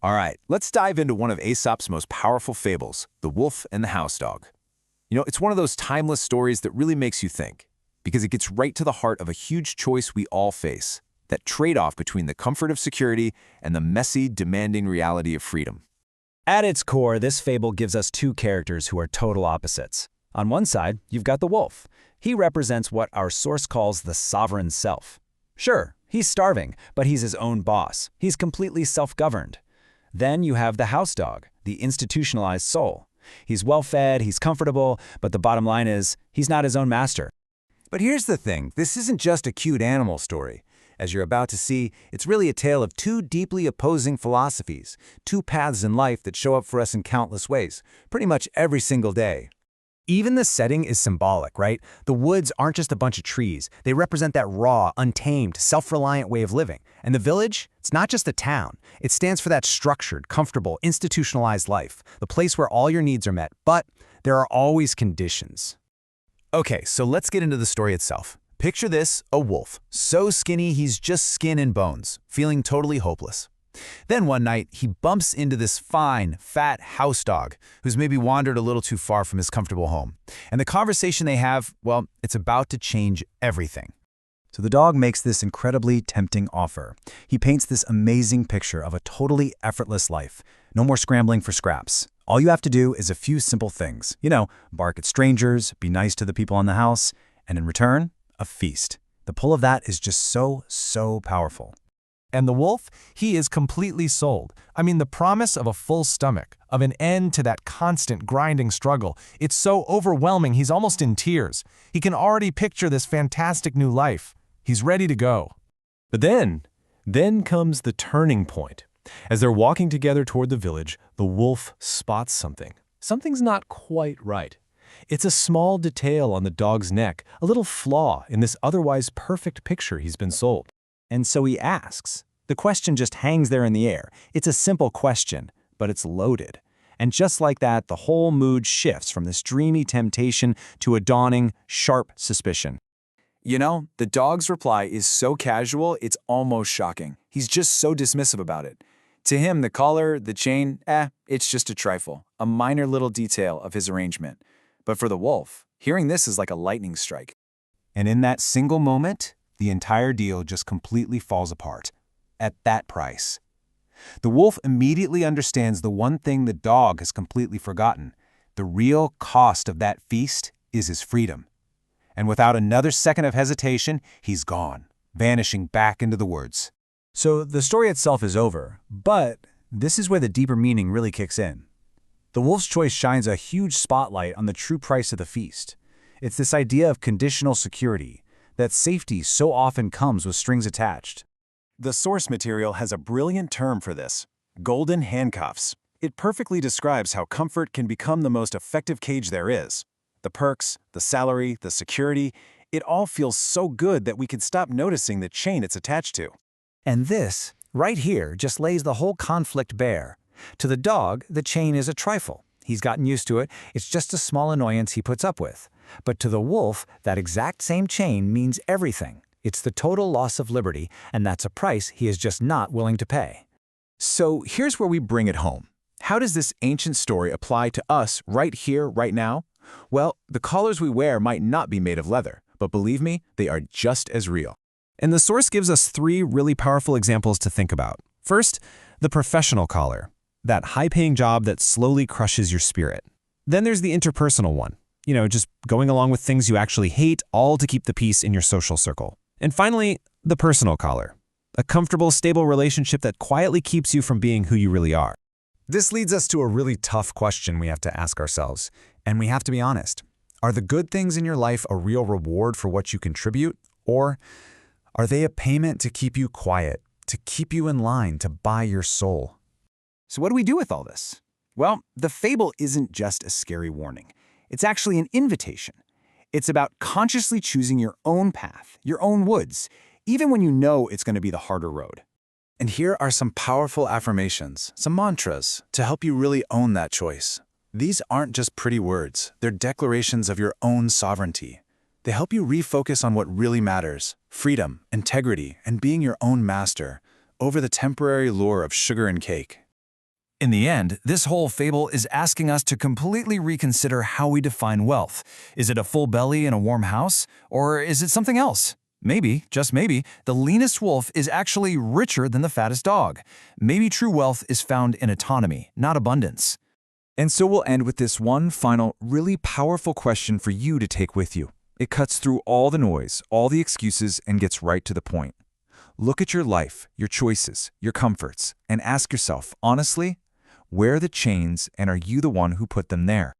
All right, let's dive into one of Aesop's most powerful fables, The Wolf and the House Dog. It's one of those timeless stories that really makes you think, because it gets right to the heart of a huge choice we all face, that trade-off between the comfort of security and the messy, demanding reality of freedom. At its core, this fable gives us two characters who are total opposites. On one side, you've got the wolf. He represents what our source calls the sovereign self. Sure, he's starving, but he's his own boss. He's completely self-governed. Then you have the house dog, the institutionalized soul. He's well-fed, he's comfortable, but the bottom line is, he's not his own master. But here's the thing, this isn't just a cute animal story. As you're about to see, it's really a tale of two deeply opposing philosophies, two paths in life that show up for us in countless ways, pretty much every single day. Even the setting is symbolic, right? The woods aren't just a bunch of trees. They represent that raw, untamed, self-reliant way of living. And the village, it's not just a town. It stands for that structured, comfortable, institutionalized life, the place where all your needs are met, but there are always conditions. Okay, so let's get into the story itself. Picture this, a wolf, so skinny he's just skin and bones, feeling totally hopeless. Then one night, he bumps into this fine, fat house dog who's maybe wandered a little too far from his comfortable home. And the conversation they have, well, it's about to change everything. So the dog makes this incredibly tempting offer. He paints this amazing picture of a totally effortless life. No more scrambling for scraps. All you have to do is a few simple things. Bark at strangers, be nice to the people in the house, and in return, a feast. The pull of that is just so powerful. And the wolf, he is completely sold. The promise of a full stomach, of an end to that constant grinding struggle, it's so overwhelming he's almost in tears. He can already picture this fantastic new life. He's ready to go. But then comes the turning point. As they're walking together toward the village, the wolf spots something. Something's not quite right. It's a small detail on the dog's neck, a little flaw in this otherwise perfect picture he's been sold. And so he asks. The question just hangs there in the air. It's a simple question, but it's loaded. And just like that, the whole mood shifts from this dreamy temptation to a dawning, sharp suspicion. The dog's reply is so casual, it's almost shocking. He's just so dismissive about it. To him, the collar, the chain, it's just a trifle, a minor little detail of his arrangement. But for the wolf, hearing this is like a lightning strike. And in that single moment, the entire deal just completely falls apart. At that price. The wolf immediately understands the one thing the dog has completely forgotten. The real cost of that feast is his freedom. And without another second of hesitation, he's gone, vanishing back into the woods. So the story itself is over, but this is where the deeper meaning really kicks in. The wolf's choice shines a huge spotlight on the true price of the feast. It's this idea of conditional security, that safety so often comes with strings attached. The source material has a brilliant term for this, golden handcuffs. It perfectly describes how comfort can become the most effective cage there is. The perks, the salary, the security, it all feels so good that we can stop noticing the chain it's attached to. And this, right here, just lays the whole conflict bare. To the dog, the chain is a trifle. He's gotten used to it. It's just a small annoyance he puts up with. But to the wolf, that exact same chain means everything. It's the total loss of liberty, and that's a price he is just not willing to pay. So here's where we bring it home. How does this ancient story apply to us right here, right now? Well, the collars we wear might not be made of leather, but believe me, they are just as real. And the source gives us three really powerful examples to think about. First, the professional collar, that high-paying job that slowly crushes your spirit. Then there's the interpersonal one, just going along with things you actually hate, all to keep the peace in your social circle. And finally, the personal collar, a comfortable, stable relationship that quietly keeps you from being who you really are. This leads us to a really tough question we have to ask ourselves, and we have to be honest. Are the good things in your life a real reward for what you contribute, or are they a payment to keep you quiet, to keep you in line, to buy your soul? So what do we do with all this? Well, the fable isn't just a scary warning. It's actually an invitation. It's about consciously choosing your own path, your own woods, even when you know it's going to be the harder road. And here are some powerful affirmations, some mantras, to help you really own that choice. These aren't just pretty words, they're declarations of your own sovereignty. They help you refocus on what really matters, freedom, integrity, and being your own master, over the temporary lure of sugar and cake. In the end, this whole fable is asking us to completely reconsider how we define wealth. Is it a full belly and a warm house? Or is it something else? Maybe, just maybe, the leanest wolf is actually richer than the fattest dog. Maybe true wealth is found in autonomy, not abundance. And so we'll end with this one final, really powerful question for you to take with you. It cuts through all the noise, all the excuses, and gets right to the point. Look at your life, your choices, your comforts, and ask yourself, honestly, where are the chains and are you the one who put them there?